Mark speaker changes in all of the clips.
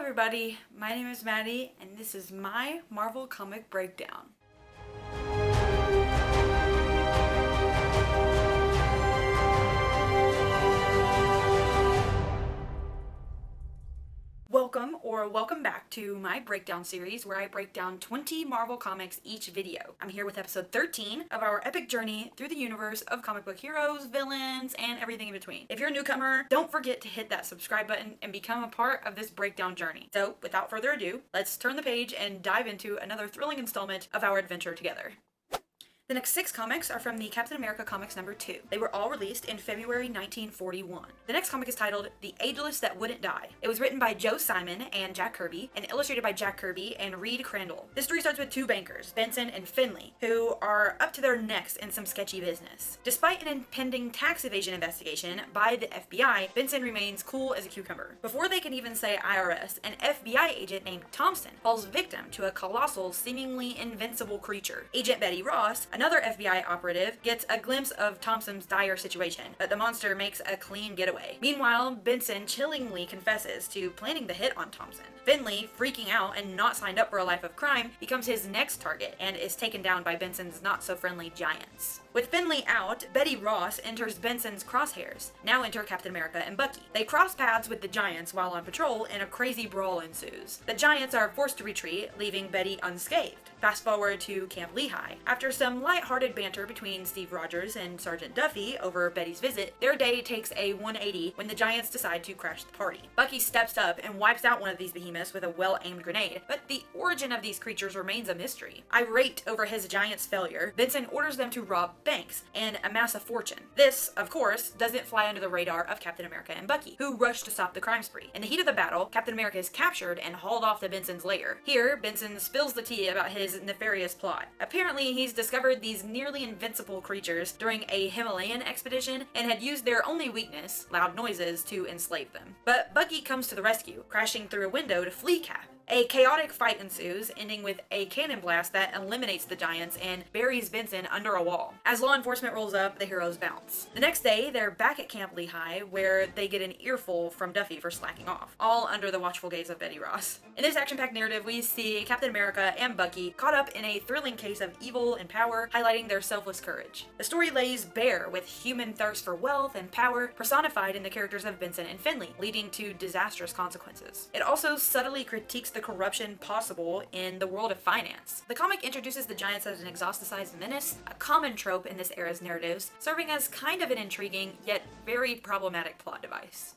Speaker 1: everybody, my name is Maddie, and this is my Marvel comic breakdown. Welcome back to my breakdown series where I break down 20 Marvel comics each video. I'm here with episode 13 of our epic journey through the universe of comic book heroes, villains, and everything in between. If you're a newcomer, don't forget to hit that subscribe button and become a part of this breakdown journey. So without further ado, let's turn the page and dive into another thrilling installment of our adventure together. The next 6 comics are from the Captain America Comics number 2. They were all released in February 1941. The next comic is titled The Ageless That Wouldn't Die. It was written by Joe Simon and Jack Kirby, and illustrated by Jack Kirby and Reed Crandall. This story starts with 2 bankers, Benson and Finley, who are up to their necks in some sketchy business. Despite an impending tax evasion investigation by the FBI, Benson remains cool as a cucumber. Before they can even say IRS, an FBI agent named Thompson falls victim to a colossal, seemingly invincible creature. Agent Betty Ross, another FBI operative, gets a glimpse of Thompson's dire situation, but the monster makes a clean getaway. Meanwhile, Benson chillingly confesses to planning the hit on Thompson. Finley, freaking out and not signed up for a life of crime, becomes his next target and is taken down by Benson's not-so-friendly giants. With Finley out, Betty Ross enters Benson's crosshairs. Now enter Captain America and Bucky. They cross paths with the Giants while on patrol, and a crazy brawl ensues. The Giants are forced to retreat, leaving Betty unscathed. Fast forward to Camp Lehigh. After some light-hearted banter between Steve Rogers and Sergeant Duffy over Betty's visit, their day takes a 180 when the Giants decide to crash the party. Bucky steps up and wipes out one of these behemoths with a well-aimed grenade, but the origin of these creatures remains a mystery. Irate over his Giants' failure, Benson orders them to rob banks and amass a fortune. This, of course, doesn't fly under the radar of Captain America and Bucky, who rush to stop the crime spree. In the heat of the battle, Captain America is captured and hauled off to Benson's lair. Here, Benson spills the tea about his nefarious plot. Apparently, he's discovered these nearly invincible creatures during a Himalayan expedition and had used their only weakness, loud noises, to enslave them. But Bucky comes to the rescue, crashing through a window to flee Cap. A chaotic fight ensues, ending with a cannon blast that eliminates the Giants and buries Benson under a wall. As law enforcement rolls up, the heroes bounce. The next day, they're back at Camp Lehigh, where they get an earful from Duffy for slacking off, all under the watchful gaze of Betty Ross. In this action-packed narrative, we see Captain America and Bucky caught up in a thrilling case of evil and power, highlighting their selfless courage. The story lays bare with human thirst for wealth and power personified in the characters of Benson and Finley, leading to disastrous consequences. It also subtly critiques the corruption possible in the world of finance. The comic introduces the Giants as an exhausticized menace, a common trope in this era's narratives, serving as kind of an intriguing yet very problematic plot device.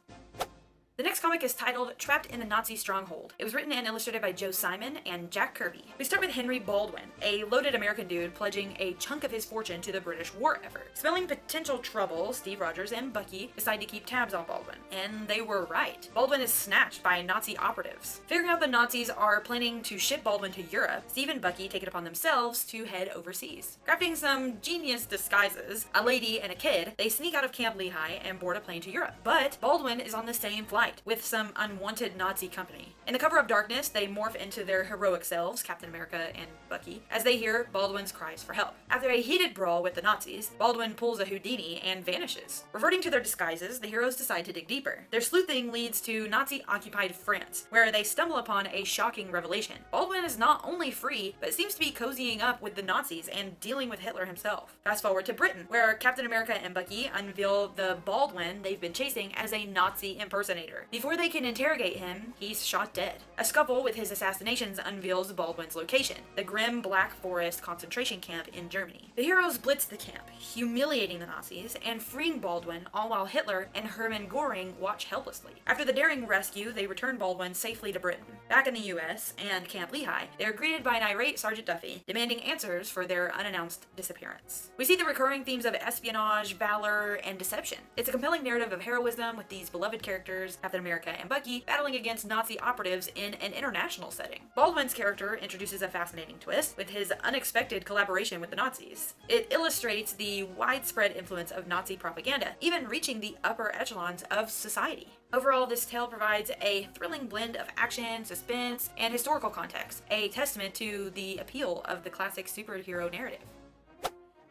Speaker 1: The next comic is titled Trapped in the Nazi Stronghold. It was written and illustrated by Joe Simon and Jack Kirby. We start with Henry Baldwin, a loaded American dude pledging a chunk of his fortune to the British war effort. Smelling potential trouble, Steve Rogers and Bucky decide to keep tabs on Baldwin. And they were right. Baldwin is snatched by Nazi operatives. Figuring out the Nazis are planning to ship Baldwin to Europe, Steve and Bucky take it upon themselves to head overseas. Crafting some genius disguises, a lady and a kid, they sneak out of Camp Lehigh and board a plane to Europe. But Baldwin is on the same flight with some unwanted Nazi company. In the cover of darkness, they morph into their heroic selves, Captain America and Bucky, as they hear Baldwin's cries for help. After a heated brawl with the Nazis, Baldwin pulls a Houdini and vanishes. Reverting to their disguises, the heroes decide to dig deeper. Their sleuthing leads to Nazi-occupied France, where they stumble upon a shocking revelation. Baldwin is not only free, but seems to be cozying up with the Nazis and dealing with Hitler himself. Fast forward to Britain, where Captain America and Bucky unveil the Baldwin they've been chasing as a Nazi impersonator. Before they can interrogate him, he's shot dead. A scuffle with his assassinations unveils Baldwin's location, the grim Black Forest concentration camp in Germany. The heroes blitz the camp, humiliating the Nazis and freeing Baldwin, all while Hitler and Hermann Göring watch helplessly. After the daring rescue, they return Baldwin safely to Britain. Back in the US and Camp Lehigh, they are greeted by an irate Sergeant Duffy, demanding answers for their unannounced disappearance. We see the recurring themes of espionage, valor, and deception. It's a compelling narrative of heroism with these beloved characters, Captain America and Bucky, battling against Nazi operatives in an international setting. Baldwin's character introduces a fascinating twist with his unexpected collaboration with the Nazis. It illustrates the widespread influence of Nazi propaganda, even reaching the upper echelons of society. Overall, this tale provides a thrilling blend of action, suspense, and historical context, a testament to the appeal of the classic superhero narrative.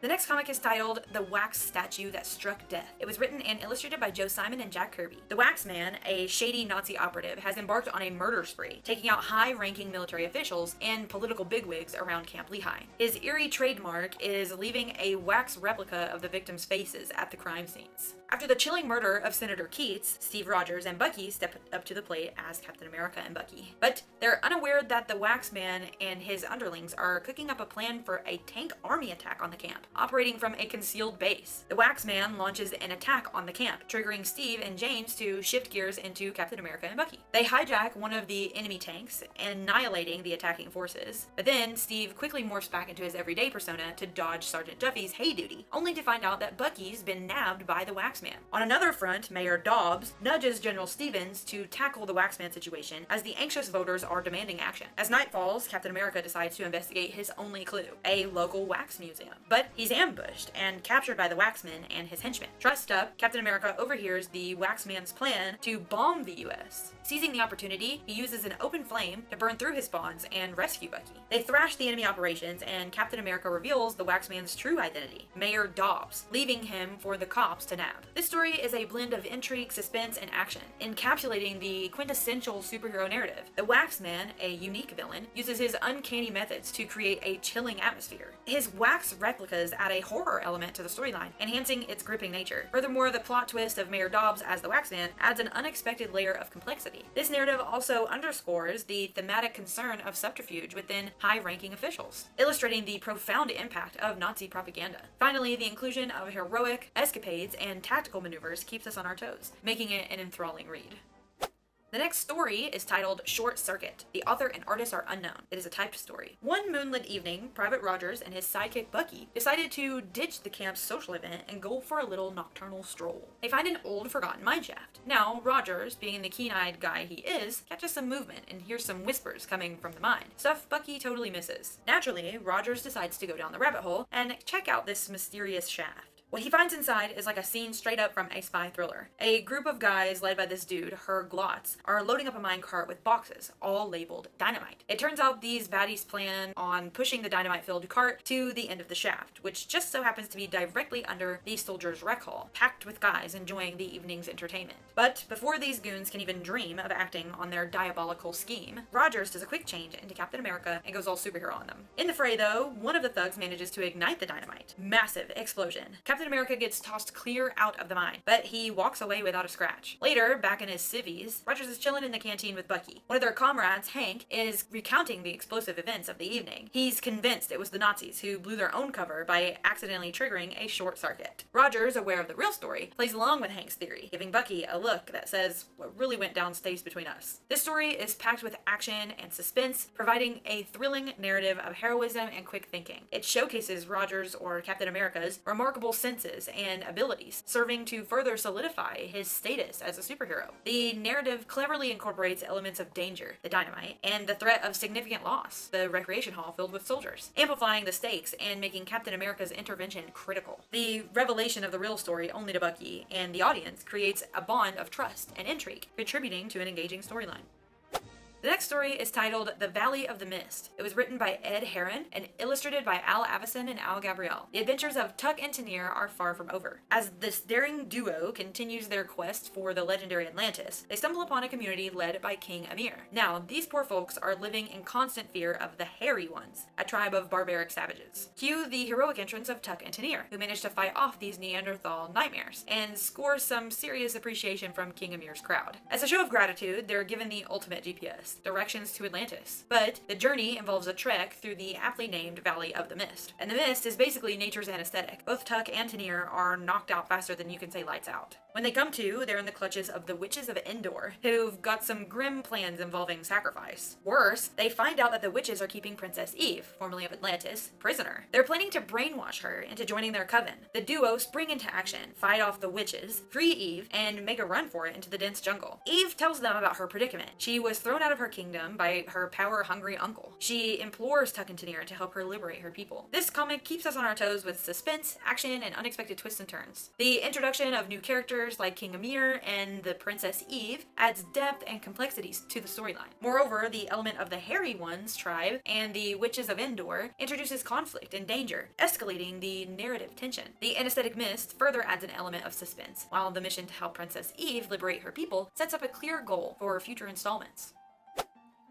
Speaker 1: The next comic is titled The Wax Statue That Struck Death. It was written and illustrated by Joe Simon and Jack Kirby. The Wax Man, a shady Nazi operative, has embarked on a murder spree, taking out high-ranking military officials and political bigwigs around Camp Lehigh. His eerie trademark is leaving a wax replica of the victims' faces at the crime scenes. After the chilling murder of Senator Keats, Steve Rogers and Bucky step up to the plate as Captain America and Bucky. But they're unaware that the Wax Man and his underlings are cooking up a plan for a tank army attack on the camp, operating from a concealed base. The Wax Man launches an attack on the camp, triggering Steve and James to shift gears into Captain America and Bucky. They hijack one of the enemy tanks, annihilating the attacking forces. But then Steve quickly morphs back into his everyday persona to dodge Sergeant Duffy's hey duty, only to find out that Bucky's been nabbed by the Wax Man. On another front, Mayor Dobbs nudges General Stevens to tackle the Waxman situation as the anxious voters are demanding action. As night falls, Captain America decides to investigate his only clue, a local wax museum. But he's ambushed and captured by the Waxman and his henchmen. Trussed up, Captain America overhears the Waxman's plan to bomb the US. Seizing the opportunity, he uses an open flame to burn through his bonds and rescue Bucky. They thrash the enemy operations, and Captain America reveals the Waxman's true identity, Mayor Dobbs, leaving him for the cops to nab. This story is a blend of intrigue, suspense, and action, encapsulating the quintessential superhero narrative. The Waxman, a unique villain, uses his uncanny methods to create a chilling atmosphere. His wax replicas add a horror element to the storyline, enhancing its gripping nature. Furthermore, the plot twist of Mayor Dobbs as the Waxman adds an unexpected layer of complexity. This narrative also underscores the thematic concern of subterfuge within high-ranking officials, illustrating the profound impact of Nazi propaganda. Finally, the inclusion of heroic escapades and tactical maneuvers keeps us on our toes, making it an enthralling read. The next story is titled Short Circuit. The author and artist are unknown. It is a typed story. One moonlit evening, Private Rogers and his sidekick Bucky decided to ditch the camp's social event and go for a little nocturnal stroll. They find an old, forgotten mineshaft. Now, Rogers, being the keen-eyed guy he is, catches some movement and hears some whispers coming from the mine, stuff Bucky totally misses. Naturally, Rogers decides to go down the rabbit hole and check out this mysterious shaft. What he finds inside is like a scene straight up from a spy thriller. A group of guys led by this dude, Herr Glotz, are loading up a minecart with boxes, all labeled dynamite. It turns out these baddies plan on pushing the dynamite-filled cart to the end of the shaft, which just so happens to be directly under the soldiers' rec hall, packed with guys enjoying the evening's entertainment. But before these goons can even dream of acting on their diabolical scheme, Rogers does a quick change into Captain America and goes all superhero on them. In the fray, though, one of the thugs manages to ignite the dynamite. Massive explosion. Captain America gets tossed clear out of the mine, but he walks away without a scratch. Later, back in his civvies, Rogers is chilling in the canteen with Bucky. One of their comrades, Hank, is recounting the explosive events of the evening. He's convinced it was the Nazis who blew their own cover by accidentally triggering a short circuit. Rogers, aware of the real story, plays along with Hank's theory, giving Bucky a look that says what really went down stays between us. This story is packed with action and suspense, providing a thrilling narrative of heroism and quick thinking. It showcases Rogers, or Captain America's, remarkable senses and abilities, serving to further solidify his status as a superhero. The narrative cleverly incorporates elements of danger, the dynamite, and the threat of significant loss, the recreation hall filled with soldiers, amplifying the stakes and making Captain America's intervention critical. The revelation of the real story only to Bucky and the audience creates a bond of trust and intrigue, contributing to an engaging storyline. The next story is titled The Valley of the Mist. It was written by Ed Herron and illustrated by Al Avison and Al Gabriel. The adventures of Tuck and Tanir are far from over. As this daring duo continues their quest for the legendary Atlantis, they stumble upon a community led by King Amir. Now, these poor folks are living in constant fear of the Hairy Ones, a tribe of barbaric savages. Cue the heroic entrance of Tuck and Tanir, who manage to fight off these Neanderthal nightmares, and score some serious appreciation from King Amir's crowd. As a show of gratitude, they're given the ultimate GPS, directions to Atlantis. But the journey involves a trek through the aptly named Valley of the Mist. And the mist is basically nature's anesthetic. Both Tuck and Tanir are knocked out faster than you can say lights out. When they come to, they're in the clutches of the Witches of Endor, who've got some grim plans involving sacrifice. Worse, they find out that the witches are keeping Princess Eve, formerly of Atlantis, prisoner. They're planning to brainwash her into joining their coven. The duo spring into action, fight off the witches, free Eve, and make a run for it into the dense jungle. Eve tells them about her predicament. She was thrown out of her kingdom by her power-hungry uncle. She implores Tuck and Tanir to help her liberate her people. This comic keeps us on our toes with suspense, action, and unexpected twists and turns. The introduction of new characters characters like King Amir and the Princess Eve adds depth and complexities to the storyline. Moreover, the element of the Hairy Ones tribe and the Witches of Endor introduces conflict and danger, escalating the narrative tension. The anesthetic mist further adds an element of suspense, while the mission to help Princess Eve liberate her people sets up a clear goal for future installments.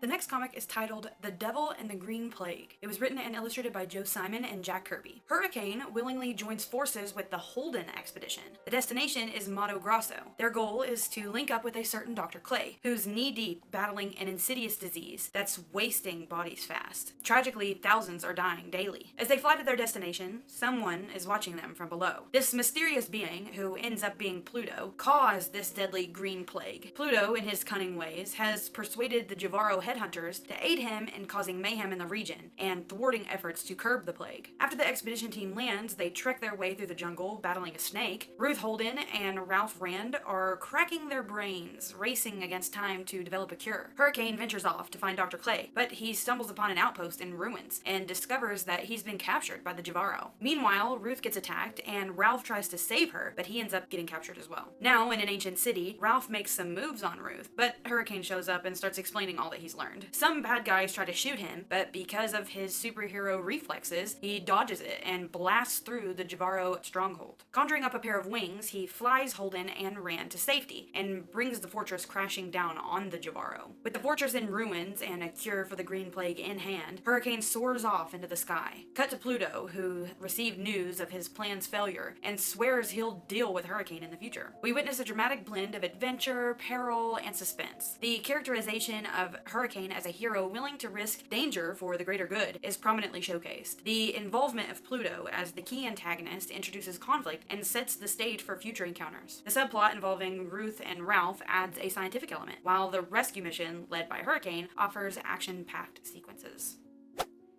Speaker 1: The next comic is titled The Devil and the Green Plague. It was written and illustrated by Joe Simon and Jack Kirby. Hurricane willingly joins forces with the Holden expedition. The destination is Mato Grosso. Their goal is to link up with a certain Dr. Clay, who's knee-deep battling an insidious disease that's wasting bodies fast. Tragically, thousands are dying daily. As they fly to their destination, someone is watching them from below. This mysterious being, who ends up being Pluto, caused this deadly green plague. Pluto, in his cunning ways, has persuaded the Jivaro headhunters to aid him in causing mayhem in the region and thwarting efforts to curb the plague. After the expedition team lands, they trek their way through the jungle battling a snake. Ruth Holden and Ralph Rand are cracking their brains, racing against time to develop a cure. Hurricane ventures off to find Dr. Clay, but he stumbles upon an outpost in ruins and discovers that he's been captured by the Jivaro. Meanwhile, Ruth gets attacked and Ralph tries to save her, but he ends up getting captured as well. Now, in an ancient city, Ralph makes some moves on Ruth, but Hurricane shows up and starts explaining all that he's learned. Some bad guys try to shoot him, but because of his superhero reflexes, he dodges it and blasts through the Jivaro stronghold. Conjuring up a pair of wings, he flies Holden and Rand to safety and brings the fortress crashing down on the Jivaro. With the fortress in ruins and a cure for the green plague in hand, Hurricane soars off into the sky. Cut to Pluto, who received news of his plan's failure and swears he'll deal with Hurricane in the future. We witness a dramatic blend of adventure, peril, and suspense. The characterization of Hurricane as a hero willing to risk danger for the greater good is prominently showcased. The involvement of Pluto as the key antagonist introduces conflict and sets the stage for future encounters. The subplot involving Ruth and Ralph adds a scientific element, while the rescue mission led by Hurricane offers action-packed sequences.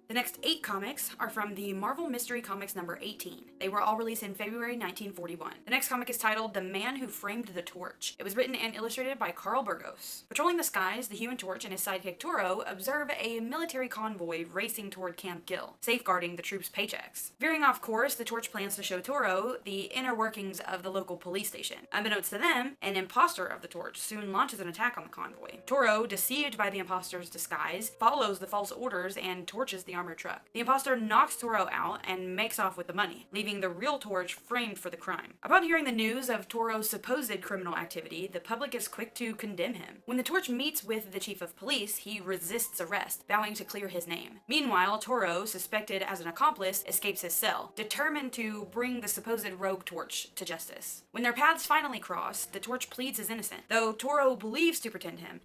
Speaker 1: The next 8 comics are from the Marvel Mystery Comics number 18. They were all released in February 1941. The next comic is titled The Man Who Framed the Torch. It was written and illustrated by Carl Burgos. Patrolling the skies, the Human Torch and his sidekick Toro observe a military convoy racing toward Camp Gill, safeguarding the troops' paychecks. Veering off course, the Torch plans to show Toro the inner workings of the local police station. Unbeknownst to them, an imposter of the Torch soon launches an attack on the convoy. Toro, deceived by the imposter's disguise, follows the false orders and torches the armored truck. The imposter knocks Toro out and makes off with the money, leaving the real Torch framed for the crime. Upon hearing the news of Toro's supposed criminal activity, the public is quick to condemn him. When the Torch meets with the chief of police, he resists arrest, vowing to clear his name. Meanwhile, Toro, suspected as an accomplice, escapes his cell, determined to bring the supposed rogue Torch to justice. When their paths finally cross, the Torch pleads his innocence, though Toro believes to pretend him.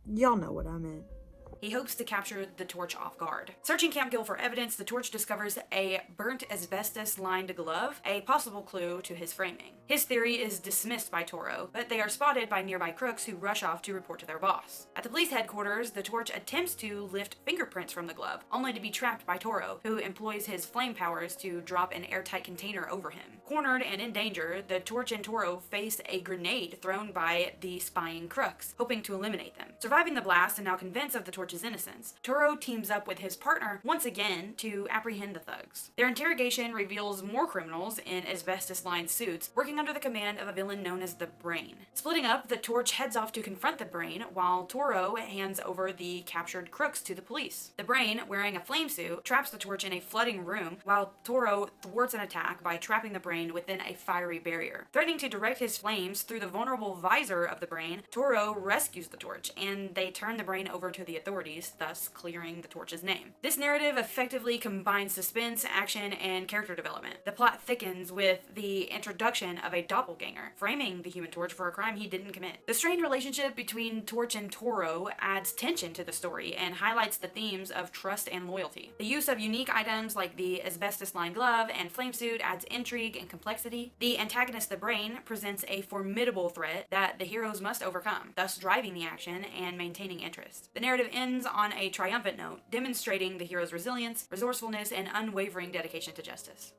Speaker 2: Y'all know what I meant.
Speaker 1: He hopes to capture the Torch off guard. Searching Camp Gill for evidence, the Torch discovers a burnt asbestos-lined glove, a possible clue to his framing. His theory is dismissed by Toro, but they are spotted by nearby crooks who rush off to report to their boss. At the police headquarters, the Torch attempts to lift fingerprints from the glove, only to be trapped by Toro, who employs his flame powers to drop an airtight container over him. Cornered and in danger, the Torch and Toro face a grenade thrown by the spying crooks, hoping to eliminate them. Surviving the blast and now convinced of the Torch's innocence, Toro teams up with his partner once again to apprehend the thugs. Their interrogation reveals more criminals in asbestos-lined suits working under the command of a villain known as the Brain. Splitting up, the Torch heads off to confront the Brain, while Toro hands over the captured crooks to the police. The Brain, wearing a flame suit, traps the Torch in a flooding room, while Toro thwarts an attack by trapping the Brain within a fiery barrier. Threatening to direct his flames through the vulnerable visor of the Brain, Toro rescues the Torch, and they turn the Brain over to the authorities, thus clearing the Torch's name. This narrative effectively combines suspense, action, and character development. The plot thickens with the introduction of a doppelganger, framing the Human Torch for a crime he didn't commit. The strained relationship between Torch and Toro adds tension to the story and highlights the themes of trust and loyalty. The use of unique items like the asbestos-lined glove and flame suit adds intrigue and complexity. The antagonist, the Brain, presents a formidable threat that the heroes must overcome, thus driving the action and maintaining interest. The narrative ends on a triumphant note, demonstrating the hero's resilience, resourcefulness, and unwavering dedication to justice.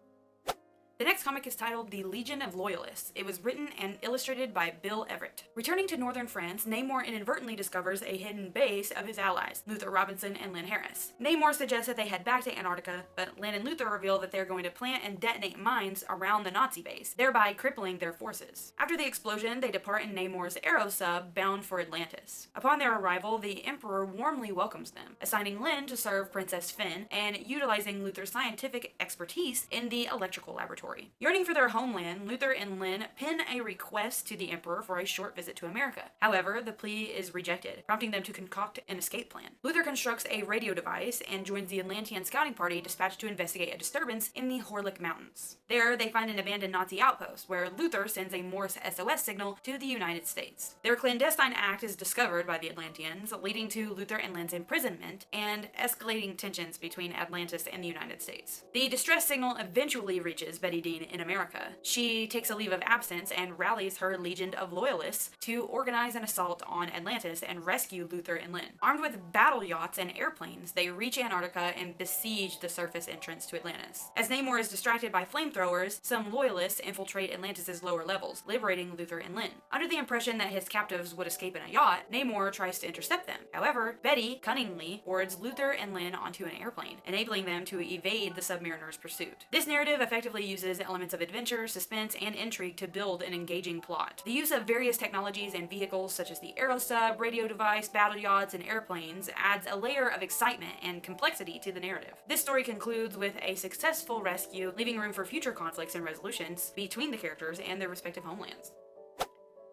Speaker 1: The next comic is titled The Legion of Loyalists. It was written and illustrated by Bill Everett. Returning to northern France, Namor inadvertently discovers a hidden base of his allies, Luther Robinson and Lynn Harris. Namor suggests that they head back to Antarctica, but Lynn and Luther reveal that they're going to plant and detonate mines around the Nazi base, thereby crippling their forces. After the explosion, they depart in Namor's Arrow sub, bound for Atlantis. Upon their arrival, the Emperor warmly welcomes them, assigning Lynn to serve Princess Finn and utilizing Luther's scientific expertise in the electrical laboratory. Yearning for their homeland, Luther and Lynn pen a request to the Emperor for a short visit to America. However, the plea is rejected, prompting them to concoct an escape plan. Luther constructs a radio device and joins the Atlantean scouting party dispatched to investigate a disturbance in the Horlick Mountains. There, they find an abandoned Nazi outpost, where Luther sends a Morse SOS signal to the United States. Their clandestine act is discovered by the Atlanteans, leading to Luther and Lynn's imprisonment and escalating tensions between Atlantis and the United States. The distress signal eventually reaches Betty Dean in America. She takes a leave of absence and rallies her legion of loyalists to organize an assault on Atlantis and rescue Luther and Lynn. Armed with battle yachts and airplanes, they reach Antarctica and besiege the surface entrance to Atlantis. As Namor is distracted by flamethrowers, some loyalists infiltrate Atlantis' lower levels, liberating Luther and Lynn. Under the impression that his captives would escape in a yacht, Namor tries to intercept them. However, Betty cunningly boards Luther and Lynn onto an airplane, enabling them to evade the submariner's pursuit. This narrative effectively uses elements of adventure, suspense, and intrigue to build an engaging plot. The use of various technologies and vehicles such as the Arrow sub, radio device, battle yachts, and airplanes adds a layer of excitement and complexity to the narrative. This story concludes with a successful rescue, leaving room for future conflicts and resolutions between the characters and their respective homelands.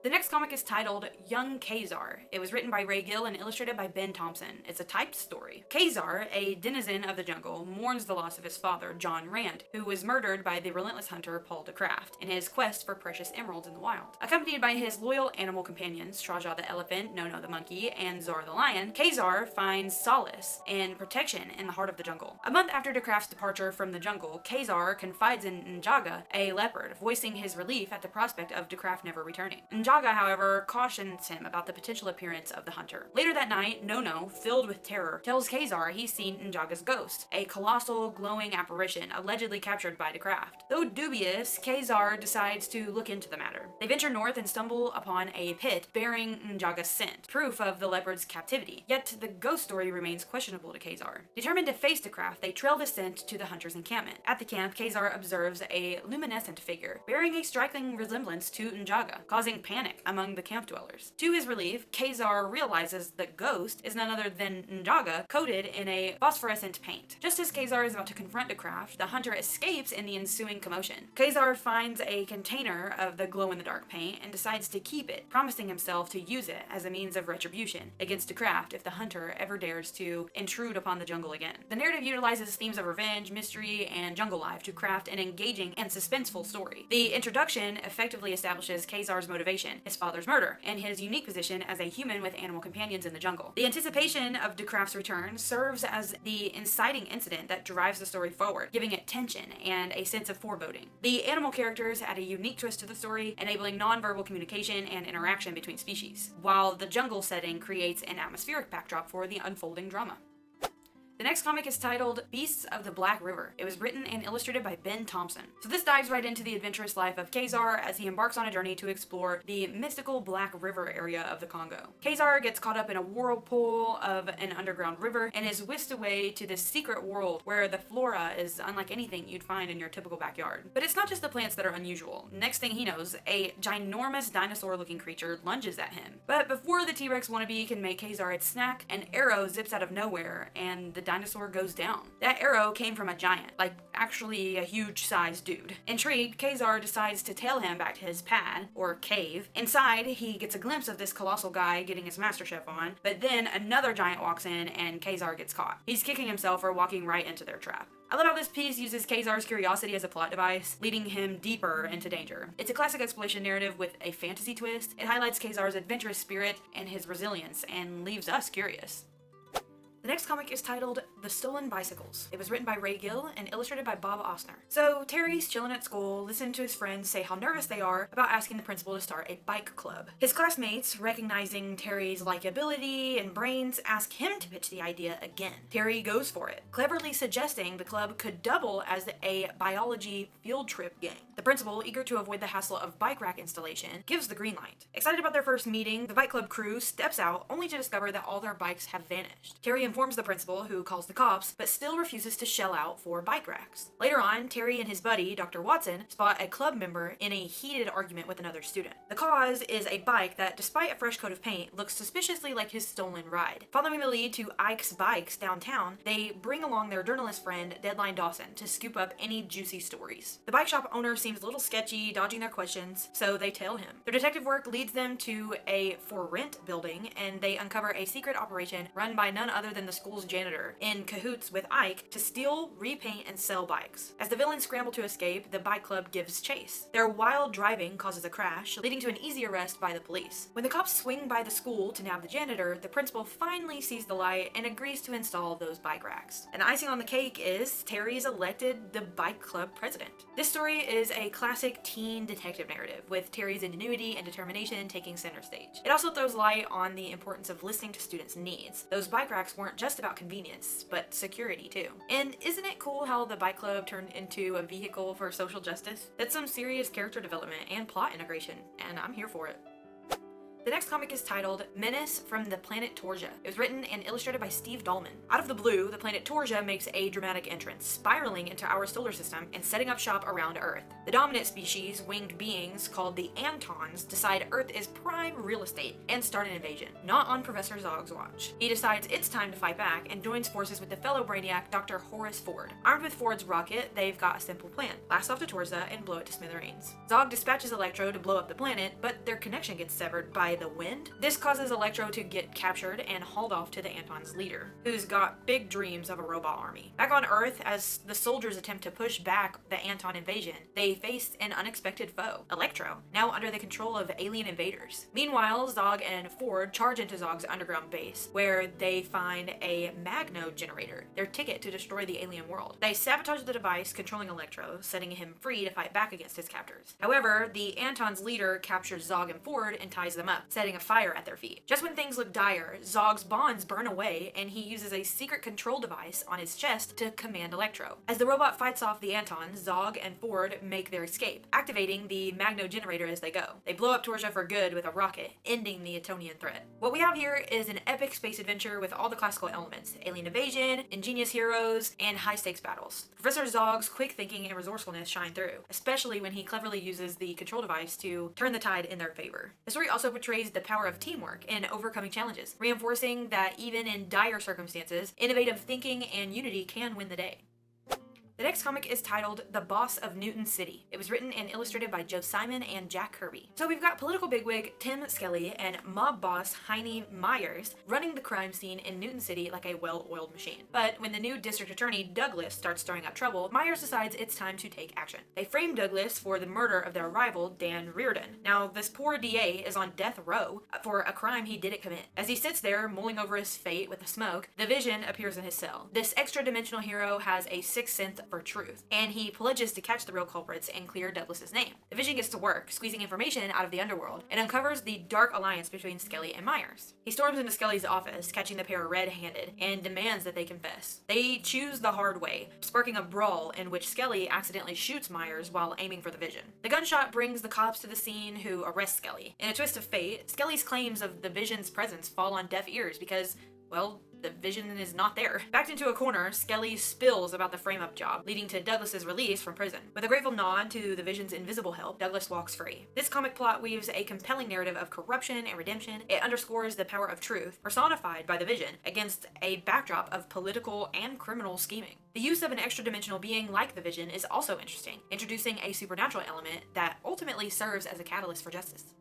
Speaker 1: The next comic is titled Young Ka-Zar. It was written by Ray Gill and illustrated by Ben Thompson. It's a typed story. Ka-Zar, a denizen of the jungle, mourns the loss of his father, John Rand, who was murdered by the relentless hunter Paul DeCraft in his quest for precious emeralds in the wild. Accompanied by his loyal animal companions, Traja the elephant, Nono the monkey, and Zar the lion, Ka-Zar finds solace and protection in the heart of the jungle. A month after DeCraft's departure from the jungle, Ka-Zar confides in N'Jaga, a leopard, voicing his relief at the prospect of DeCraft never returning. N'Jaga, however, cautions him about the potential appearance of the hunter. Later that night, Nono, filled with terror, tells Ka-Zar he's seen N'Jaga's ghost, a colossal, glowing apparition allegedly captured by DeCraft. Though dubious, Ka-Zar decides to look into the matter. They venture north and stumble upon a pit bearing N'Jaga's scent, proof of the leopard's captivity. Yet the ghost story remains questionable to Ka-Zar. Determined to face DeCraft, they trail the scent to the hunter's encampment. At the camp, Ka-Zar observes a luminescent figure, bearing a striking resemblance to N'Jaga, causing panic among the camp dwellers. To his relief, Ka-Zar realizes the ghost is none other than N'Jaga, coated in a phosphorescent paint. Just as Ka-Zar is about to confront DeCraft, the hunter escapes in the ensuing commotion. Ka-Zar finds a container of the glow-in-the-dark paint and decides to keep it, promising himself to use it as a means of retribution against DeCraft if the hunter ever dares to intrude upon the jungle again. The narrative utilizes themes of revenge, mystery, and jungle life to craft an engaging and suspenseful story. The introduction effectively establishes Ka-Zar's motivation, his father's murder, and his unique position as a human with animal companions in the jungle. The anticipation of DeCraft's return serves as the inciting incident that drives the story forward, giving it tension and a sense of foreboding. The animal characters add a unique twist to the story, enabling nonverbal communication and interaction between species, while the jungle setting creates an atmospheric backdrop for the unfolding drama. The next comic is titled Beasts of the Black River. It was written and illustrated by Ben Thompson. So this dives right into the adventurous life of Ka-Zar as he embarks on a journey to explore the mystical Black River area of the Congo. Ka-Zar gets caught up in a whirlpool of an underground river and is whisked away to this secret world where the flora is unlike anything you'd find in your typical backyard. But it's not just the plants that are unusual. Next thing he knows, a ginormous dinosaur-looking creature lunges at him. But before the T-Rex wannabe can make Ka-Zar its snack, an arrow zips out of nowhere and the dinosaur goes down. That arrow came from a giant, like actually a huge-sized dude. Intrigued, Ka-Zar decides to tail him back to his pad, or cave. Inside, he gets a glimpse of this colossal guy getting his master chef on, but then another giant walks in and Ka-Zar gets caught. He's kicking himself for walking right into their trap. I love how this piece uses Ka-Zar's curiosity as a plot device, leading him deeper into danger. It's a classic exploration narrative with a fantasy twist. It highlights Ka-Zar's adventurous spirit and his resilience, and leaves us curious. The next comic is titled The Stolen Bicycles. It was written by Ray Gill and illustrated by Bob Osner. So Terry's chilling at school, listening to his friends say how nervous they are about asking the principal to start a bike club. His classmates, recognizing Terry's likability and brains, ask him to pitch the idea again. Terry goes for it, cleverly suggesting the club could double as a biology field trip gang. The principal, eager to avoid the hassle of bike rack installation, gives the green light. Excited about their first meeting, the bike club crew steps out only to discover that all their bikes have vanished. Terry informs the principal, who calls the cops, but still refuses to shell out for bike racks. Later on, Terry and his buddy, Dr. Watson, spot a club member in a heated argument with another student. The cause is a bike that, despite a fresh coat of paint, looks suspiciously like his stolen ride. Following the lead to Ike's Bikes downtown, they bring along their journalist friend, Deadline Dawson, to scoop up any juicy stories. The bike shop owner seems a little sketchy, dodging their questions, so they tail him. Their detective work leads them to a for rent building, and they uncover a secret operation run by none other than the school's janitor, in cahoots with Ike, to steal, repaint, and sell bikes. As the villains scramble to escape, the bike club gives chase. Their wild driving causes a crash, leading to an easy arrest by the police. When the cops swing by the school to nab the janitor, the principal finally sees the light and agrees to install those bike racks. And the icing on the cake is Terry is elected the bike club president. This story is a classic teen detective narrative, with Terry's ingenuity and determination taking center stage. It also throws light on the importance of listening to students' needs. Those bike racks weren't just about convenience, but security too. And isn't it cool how the bike club turned into a vehicle for social justice? That's some serious character development and plot integration, and I'm here for it. The next comic is titled Menace from the Planet Torsa. It was written and illustrated by Steve Dahlman. Out of the blue, the planet Torsa makes a dramatic entrance, spiraling into our solar system and setting up shop around Earth. The dominant species, winged beings called the Antons, decide Earth is prime real estate and start an invasion, not on Professor Zog's watch. He decides it's time to fight back and joins forces with the fellow brainiac Dr. Horace Ford. Armed with Ford's rocket, they've got a simple plan: blast off to Torsa and blow it to smithereens. Zog dispatches Electro to blow up the planet, but their connection gets severed by the wind. This causes Electro to get captured and hauled off to the Anton's leader, who's got big dreams of a robot army. Back on Earth, as the soldiers attempt to push back the Anton invasion, they face an unexpected foe, Electro, now under the control of alien invaders. Meanwhile, Zog and Ford charge into Zog's underground base, where they find a Magno generator, their ticket to destroy the alien world. They sabotage the device controlling Electro, setting him free to fight back against his captors. However, the Anton's leader captures Zog and Ford and ties them up, setting a fire at their feet. Just when things look dire, Zog's bonds burn away, and he uses a secret control device on his chest to command Electro. As the robot fights off the Anton, Zog and Ford make their escape, activating the Magno generator as they go. They blow up Torsa for good with a rocket, ending the Etonian threat. What we have here is an epic space adventure with all the classical elements: alien invasion, ingenious heroes, and high-stakes battles. Professor Zog's quick thinking and resourcefulness shine through, especially when he cleverly uses the control device to turn the tide in their favor. The story also portrays the power of teamwork in overcoming challenges, reinforcing that even in dire circumstances, innovative thinking and unity can win the day. The next comic is titled The Boss of Newton City. It was written and illustrated by Joe Simon and Jack Kirby. So we've got political bigwig Tim Skelly and mob boss Heine Myers running the crime scene in Newton City like a well-oiled machine. But when the new district attorney Douglas starts stirring up trouble, Myers decides it's time to take action. They frame Douglas for the murder of their rival Dan Reardon. Now, this poor DA is on death row for a crime he didn't commit. As he sits there mulling over his fate with the smoke, the Vision appears in his cell. This extra-dimensional hero has a sixth sense for truth, and he pledges to catch the real culprits and clear Douglas's name. The Vision gets to work, squeezing information out of the underworld, and uncovers the dark alliance between Skelly and Myers. He storms into Skelly's office, catching the pair red-handed, and demands that they confess. They choose the hard way, sparking a brawl in which Skelly accidentally shoots Myers while aiming for the Vision. The gunshot brings the cops to the scene, who arrest Skelly. In a twist of fate, Skelly's claims of the Vision's presence fall on deaf ears because, well, the Vision is not there. Backed into a corner, Skelly spills about the frame-up job, leading to Douglas's release from prison. With a grateful nod to the Vision's invisible help, Douglas walks free. This comic plot weaves a compelling narrative of corruption and redemption. It underscores the power of truth, personified by the Vision, against a backdrop of political and criminal scheming. The use of an extra-dimensional being like the Vision is also interesting, introducing a supernatural element that ultimately serves as a catalyst for justice.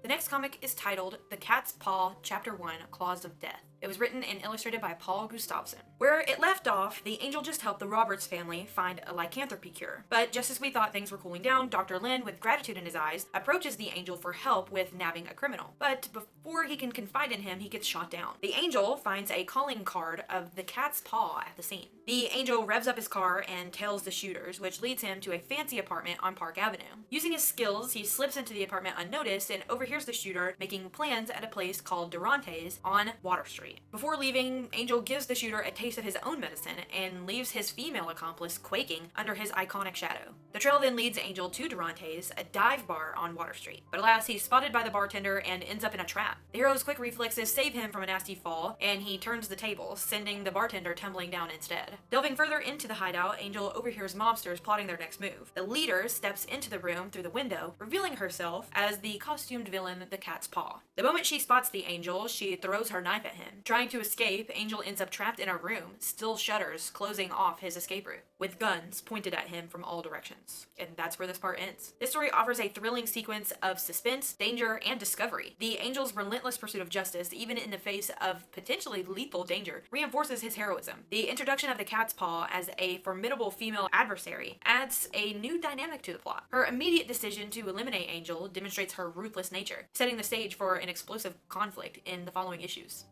Speaker 1: The next comic is titled The Cat's Paw, Chapter 1, Claws of Death. It was written and illustrated by Paul Gustafsson. Where it left off, the Angel just helped the Roberts family find a lycanthropy cure. But just as we thought things were cooling down, Dr. Lin, with gratitude in his eyes, approaches the Angel for help with nabbing a criminal. But before he can confide in him, he gets shot down. The Angel finds a calling card of the cat's paw at the scene. The Angel revs up his car and tails the shooters, which leads him to a fancy apartment on Park Avenue. Using his skills, he slips into the apartment unnoticed and overhears the shooter making plans at a place called Durante's on Water Street. Before leaving, Angel gives the shooter a taste of his own medicine and leaves his female accomplice quaking under his iconic shadow. The trail then leads Angel to Durante's, a dive bar on Water Street. But alas, he's spotted by the bartender and ends up in a trap. The hero's quick reflexes save him from a nasty fall, and he turns the tables, sending the bartender tumbling down instead. Delving further into the hideout, Angel overhears mobsters plotting their next move. The leader steps into the room through the window, revealing herself as the costumed villain, the Cat's Paw. The moment she spots the Angel, she throws her knife at him. Trying to escape, Angel ends up trapped in a room, still shutters closing off his escape route, with guns pointed at him from all directions. And that's where this part ends. This story offers a thrilling sequence of suspense, danger, and discovery. The Angel's relentless pursuit of justice, even in the face of potentially lethal danger, reinforces his heroism. The introduction of the Cat's Paw as a formidable female adversary adds a new dynamic to the plot. Her immediate decision to eliminate Angel demonstrates her ruthless nature, setting the stage for an explosive conflict in the following issues.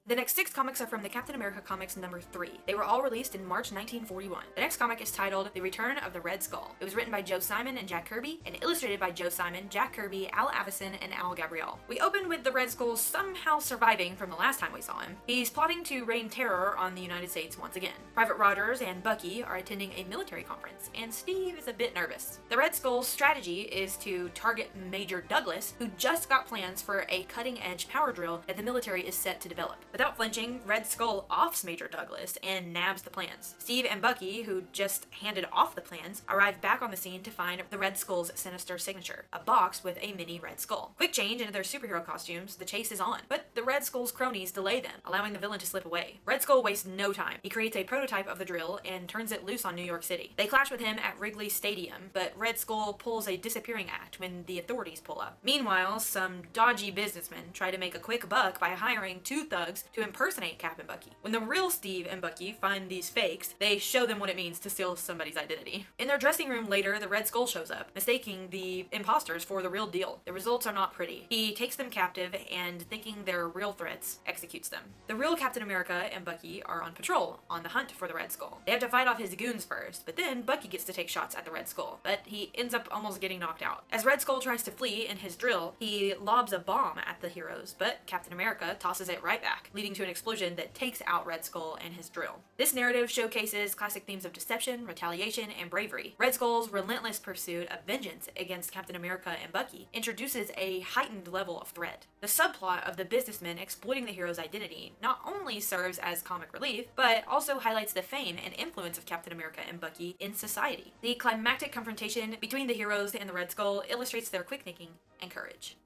Speaker 1: The next 6 comics are from the Captain America Comics number 3. They were all released in March 1941. The next comic is titled The Return of the Red Skull. It was written by Joe Simon and Jack Kirby, and illustrated by Joe Simon, Jack Kirby, Al Avison, and Al Gabriel. We open with the Red Skull somehow surviving from the last time we saw him. He's plotting to rain terror on the United States once again. Private Rogers and Bucky are attending a military conference, and Steve is a bit nervous. The Red Skull's strategy is to target Major Douglas, who just got plans for a cutting-edge power drill that the military is set to develop. Without flinching, Red Skull offs Major Douglas and nabs the plans. Steve and Bucky, who just handed off the plans, arrive back on the scene to find the Red Skull's sinister signature, a box with a mini Red Skull. Quick change into their superhero costumes, the chase is on, but the Red Skull's cronies delay them, allowing the villain to slip away. Red Skull wastes no time. He creates a prototype of the drill and turns it loose on New York City. They clash with him at Wrigley Stadium, but Red Skull pulls a disappearing act when the authorities pull up. Meanwhile, some dodgy businessmen try to make a quick buck by hiring 2 thugs to impersonate Cap and Bucky. When the real Steve and Bucky find these fakes, they show them what it means to steal somebody's identity. In their dressing room later, the Red Skull shows up, mistaking the imposters for the real deal. The results are not pretty. He takes them captive and, thinking they're real threats, executes them. The real Captain America and Bucky are on patrol, on the hunt for the Red Skull. They have to fight off his goons first, but then Bucky gets to take shots at the Red Skull, but he ends up almost getting knocked out. As Red Skull tries to flee in his drill, he lobs a bomb at the heroes, but Captain America tosses it right back, leading to an explosion that takes out Red Skull and his drill. This narrative showcases classic themes of deception, retaliation, and bravery. Red Skull's relentless pursuit of vengeance against Captain America and Bucky introduces a heightened level of threat. The subplot of the businessmen exploiting the hero's identity not only serves as comic relief, but also highlights the fame and influence of Captain America and Bucky in society. The climactic confrontation between the heroes and the Red Skull illustrates their quick thinking and courage.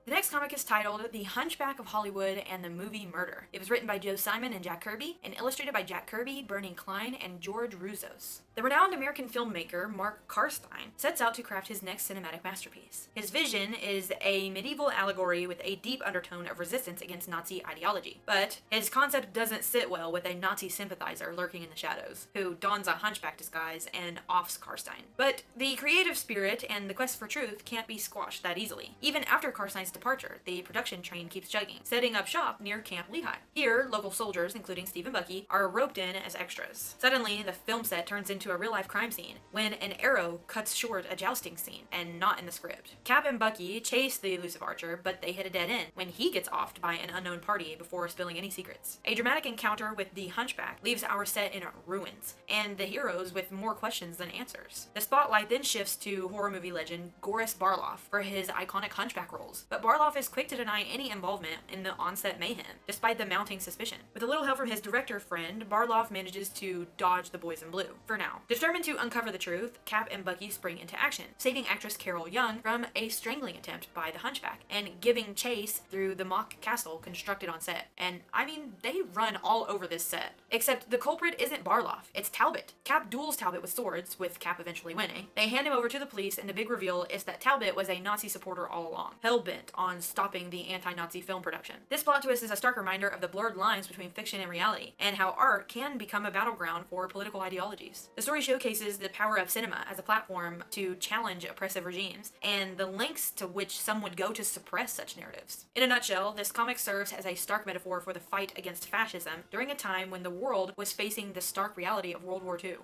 Speaker 1: The next comic is titled The Hunchback of Hollywood and the Movie Murder. It was written by Joe Simon and Jack Kirby, and illustrated by Jack Kirby, Bernie Klein, and George Rouzos. The renowned American filmmaker Mark Karstein sets out to craft his next cinematic masterpiece. His vision is a medieval allegory with a deep undertone of resistance against Nazi ideology, but his concept doesn't sit well with a Nazi sympathizer lurking in the shadows, who dons a hunchback disguise and offs Karstein. But the creative spirit and the quest for truth can't be squashed that easily. Even after Karstein's departure, the production train keeps chugging, setting up shop near Camp Lehigh. Here, local soldiers, including Steve and Bucky, are roped in as extras. Suddenly, the film set turns into a real-life crime scene when an arrow cuts short a jousting scene, and not in the script. Cap and Bucky chase the elusive archer, but they hit a dead end when he gets offed by an unknown party before spilling any secrets. A dramatic encounter with the Hunchback leaves our set in ruins, and the heroes with more questions than answers. The spotlight then shifts to horror movie legend Boris Barloff for his iconic Hunchback roles, but Barloff is quick to deny any involvement in the on-set mayhem, despite the mounting suspicion. With a little help from his director friend, Barloff manages to dodge the boys in blue, for now. now. Determined to uncover the truth, Cap and Bucky spring into action, saving actress Carol Young from a strangling attempt by the Hunchback, and giving chase through the mock castle constructed on set. And I mean, they run all over this set. Except the culprit isn't Barloff, it's Talbot. Cap duels Talbot with swords, with Cap eventually winning. They hand him over to the police, and the big reveal is that Talbot was a Nazi supporter all along, hell-bent on stopping the anti-Nazi film production. This plot twist is a stark reminder of the blurred lines between fiction and reality, and how art can become a battleground for political ideologies. The story showcases the power of cinema as a platform to challenge oppressive regimes, and the lengths to which some would go to suppress such narratives. In a nutshell, this comic serves as a stark metaphor for the fight against fascism during a time when the world was facing the stark reality of World War II.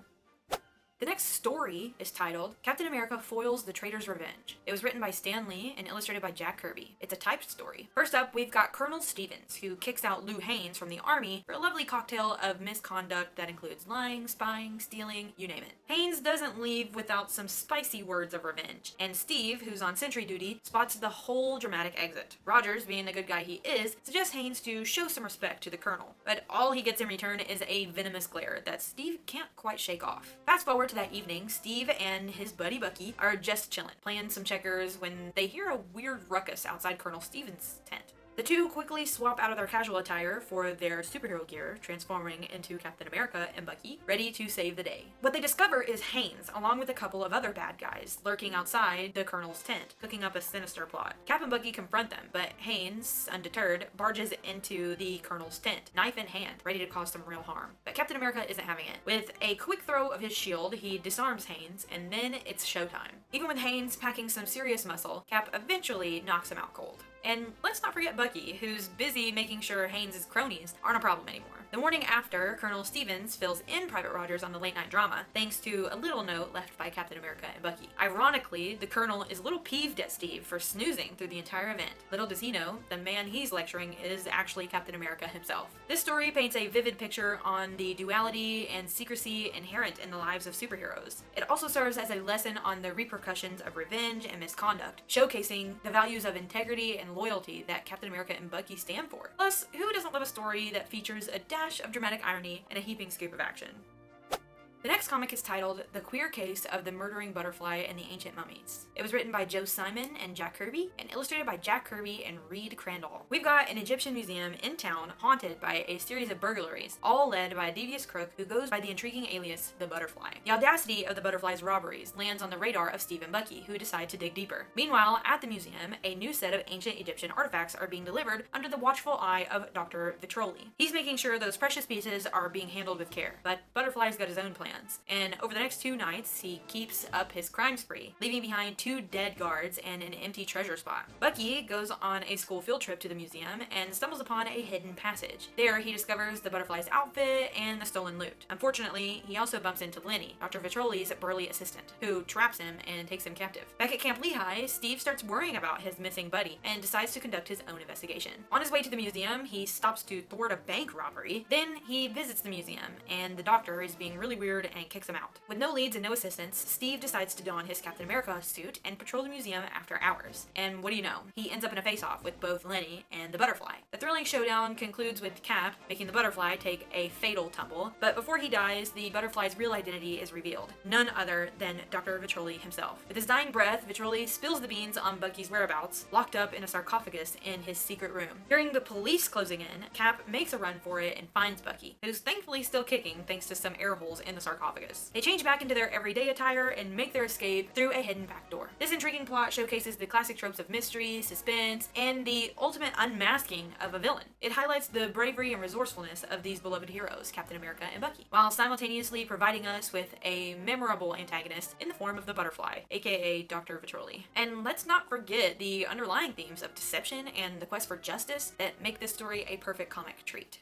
Speaker 1: The next story is titled Captain America Foils the Traitor's Revenge. It was written by Stan Lee and illustrated by Jack Kirby. It's a typed story. First up, we've got Colonel Stevens, who kicks out Lou Haynes from the army for a lovely cocktail of misconduct that includes lying, spying, stealing, you name it. Haynes doesn't leave without some spicy words of revenge, and Steve, who's on sentry duty, spots the whole dramatic exit. Rogers, being the good guy he is, suggests Haynes to show some respect to the Colonel, but all he gets in return is a venomous glare that Steve can't quite shake off. Fast forward to that evening, Steve and his buddy Bucky are just chilling, playing some checkers when they hear a weird ruckus outside Colonel Stevens' tent. The two quickly swap out of their casual attire for their superhero gear, transforming into Captain America and Bucky, ready to save the day. What they discover is Haynes, along with a couple of other bad guys, lurking outside the Colonel's tent, cooking up a sinister plot. Cap and Bucky confront them, but Haynes, undeterred, barges into the Colonel's tent, knife in hand, ready to cause some real harm. But Captain America isn't having it. With a quick throw of his shield, he disarms Haynes, and then it's showtime. Even with Haynes packing some serious muscle, Cap eventually knocks him out cold. And let's not forget Bucky, who's busy making sure Haynes' cronies aren't a problem anymore. The morning after, Colonel Stevens fills in Private Rogers on the late night drama, thanks to a little note left by Captain America and Bucky. Ironically, the Colonel is a little peeved at Steve for snoozing through the entire event. Little does he know, the man he's lecturing is actually Captain America himself. This story paints a vivid picture on the duality and secrecy inherent in the lives of superheroes. It also serves as a lesson on the repercussions of revenge and misconduct, showcasing the values of integrity and loyalty that Captain America and Bucky stand for. Plus, who doesn't love a story that features a dash of dramatic irony and a heaping scoop of action? The next comic is titled The Queer Case of the Murdering Butterfly and the Ancient Mummies. It was written by Joe Simon and Jack Kirby, and illustrated by Jack Kirby and Reed Crandall. We've got an Egyptian museum in town haunted by a series of burglaries, all led by a devious crook who goes by the intriguing alias The Butterfly. The audacity of the Butterfly's robberies lands on the radar of Steve and Bucky, who decide to dig deeper. Meanwhile, at the museum, a new set of ancient Egyptian artifacts are being delivered under the watchful eye of Dr. Vitroli. He's making sure those precious pieces are being handled with care, but Butterfly's got his own plans. And over the next 2 nights, he keeps up his crime spree, leaving behind 2 dead guards and an empty treasure spot. Bucky goes on a school field trip to the museum and stumbles upon a hidden passage. There, he discovers the Butterfly's outfit and the stolen loot. Unfortunately, he also bumps into Lenny, Dr. Vitroli's burly assistant, who traps him and takes him captive. Back at Camp Lehigh, Steve starts worrying about his missing buddy and decides to conduct his own investigation. On his way to the museum, he stops to thwart a bank robbery. Then he visits the museum, and the doctor is being really weird and kicks him out. With no leads and no assistance, Steve decides to don his Captain America suit and patrol the museum after hours. And what do you know? He ends up in a face-off with both Lenny and the Butterfly. The thrilling showdown concludes with Cap making the Butterfly take a fatal tumble, but before he dies, the Butterfly's real identity is revealed. None other than Dr. Vitroli himself. With his dying breath, Vitroli spills the beans on Bucky's whereabouts, locked up in a sarcophagus in his secret room. Hearing the police closing in, Cap makes a run for it and finds Bucky, who's thankfully still kicking thanks to some air holes in the sarcophagus. They change back into their everyday attire and make their escape through a hidden back door. This intriguing plot showcases the classic tropes of mystery, suspense, and the ultimate unmasking of a villain. It highlights the bravery and resourcefulness of these beloved heroes, Captain America and Bucky, while simultaneously providing us with a memorable antagonist in the form of the Butterfly, aka Dr. Vitroli. And let's not forget the underlying themes of deception and the quest for justice that make this story a perfect comic treat.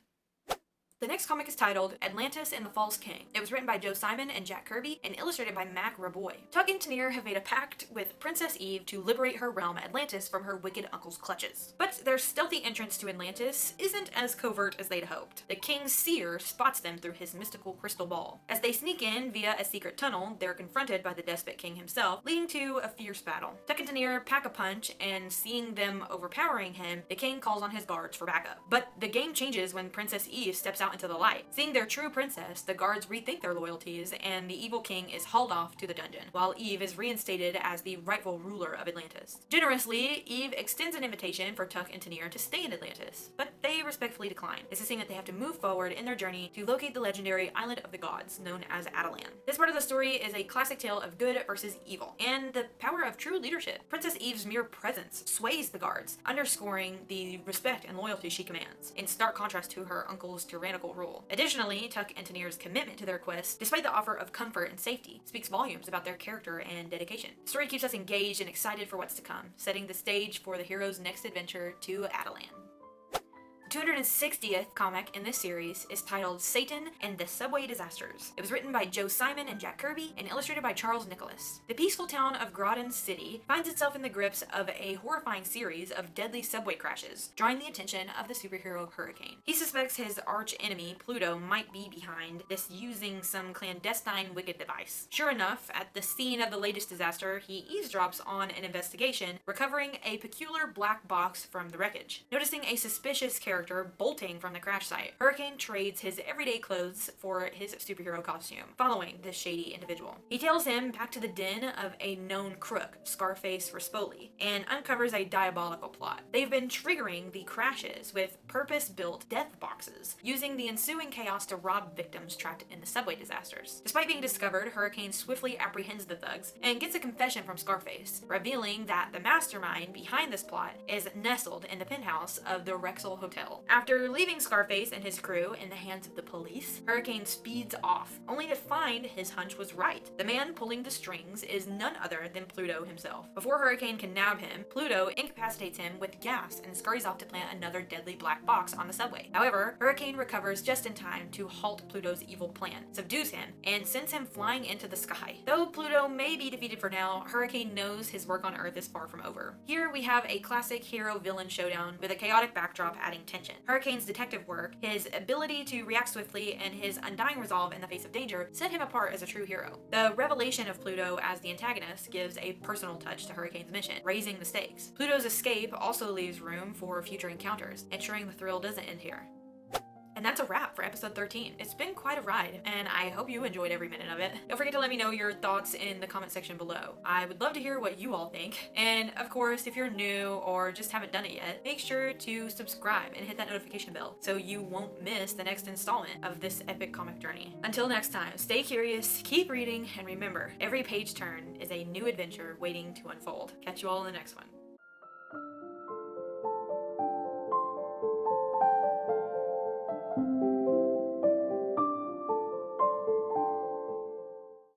Speaker 1: The next comic is titled Atlantis and the False King. It was written by Joe Simon and Jack Kirby and illustrated by Mac Raboy. Tug and Tanir have made a pact with Princess Eve to liberate her realm Atlantis from her wicked uncle's clutches. But their stealthy entrance to Atlantis isn't as covert as they'd hoped. The king's seer spots them through his mystical crystal ball. As they sneak in via a secret tunnel, they're confronted by the despot king himself, leading to a fierce battle. Tug and Tanir pack a punch, and seeing them overpowering him, the king calls on his guards for backup. But the game changes when Princess Eve steps out out into the light. Seeing their true princess, the guards rethink their loyalties, and the evil king is hauled off to the dungeon, while Eve is reinstated as the rightful ruler of Atlantis. Generously, Eve extends an invitation for Tuck and Tanir to stay in Atlantis, but they respectfully decline, insisting that they have to move forward in their journey to locate the legendary Island of the Gods, known as Adelan. This part of the story is a classic tale of good versus evil, and the power of true leadership. Princess Eve's mere presence sways the guards, underscoring the respect and loyalty she commands, in stark contrast to her uncle's tyrannical rule. Additionally, Tuck and Tanir's commitment to their quest, despite the offer of comfort and safety, speaks volumes about their character and dedication. The story keeps us engaged and excited for what's to come, setting the stage for the hero's next adventure to Adelan. The 260th comic in this series is titled Satan and the Subway Disasters. It was written by Joe Simon and Jack Kirby and illustrated by Charles Nicholas. The peaceful town of Groton City finds itself in the grips of a horrifying series of deadly subway crashes, drawing the attention of the superhero Hurricane. He suspects his arch enemy, Pluto, might be behind this using some clandestine wicked device. Sure enough, at the scene of the latest disaster, he eavesdrops on an investigation, recovering a peculiar black box from the wreckage. Noticing a suspicious character bolting from the crash site, Hurricane trades his everyday clothes for his superhero costume, following this shady individual. He tails him back to the den of a known crook, Scarface Rispoli, and uncovers a diabolical plot. They've been triggering the crashes with purpose-built death boxes, using the ensuing chaos to rob victims trapped in the subway disasters. Despite being discovered, Hurricane swiftly apprehends the thugs and gets a confession from Scarface, revealing that the mastermind behind this plot is nestled in the penthouse of the Rexall Hotel. After leaving Scarface and his crew in the hands of the police, Hurricane speeds off, only to find his hunch was right. The man pulling the strings is none other than Pluto himself. Before Hurricane can nab him, Pluto incapacitates him with gas and scurries off to plant another deadly black box on the subway. However, Hurricane recovers just in time to halt Pluto's evil plan, subdues him, and sends him flying into the sky. Though Pluto may be defeated for now, Hurricane knows his work on Earth is far from over. Here we have a classic hero-villain showdown with a chaotic backdrop adding tension. Hurricane's detective work, his ability to react swiftly, and his undying resolve in the face of danger set him apart as a true hero. The revelation of Pluto as the antagonist gives a personal touch to Hurricane's mission, raising the stakes. Pluto's escape also leaves room for future encounters, ensuring the thrill doesn't end here. And that's a wrap for episode 13. It's been quite a ride, and I hope you enjoyed every minute of it. Don't forget to let me know your thoughts in the comment section below. I would love to hear what you all think. And of course, if you're new or just haven't done it yet, make sure to subscribe and hit that notification bell so you won't miss the next installment of this epic comic journey. Until next time, stay curious, keep reading, and remember, every page turn is a new adventure waiting to unfold. Catch you all in the next one.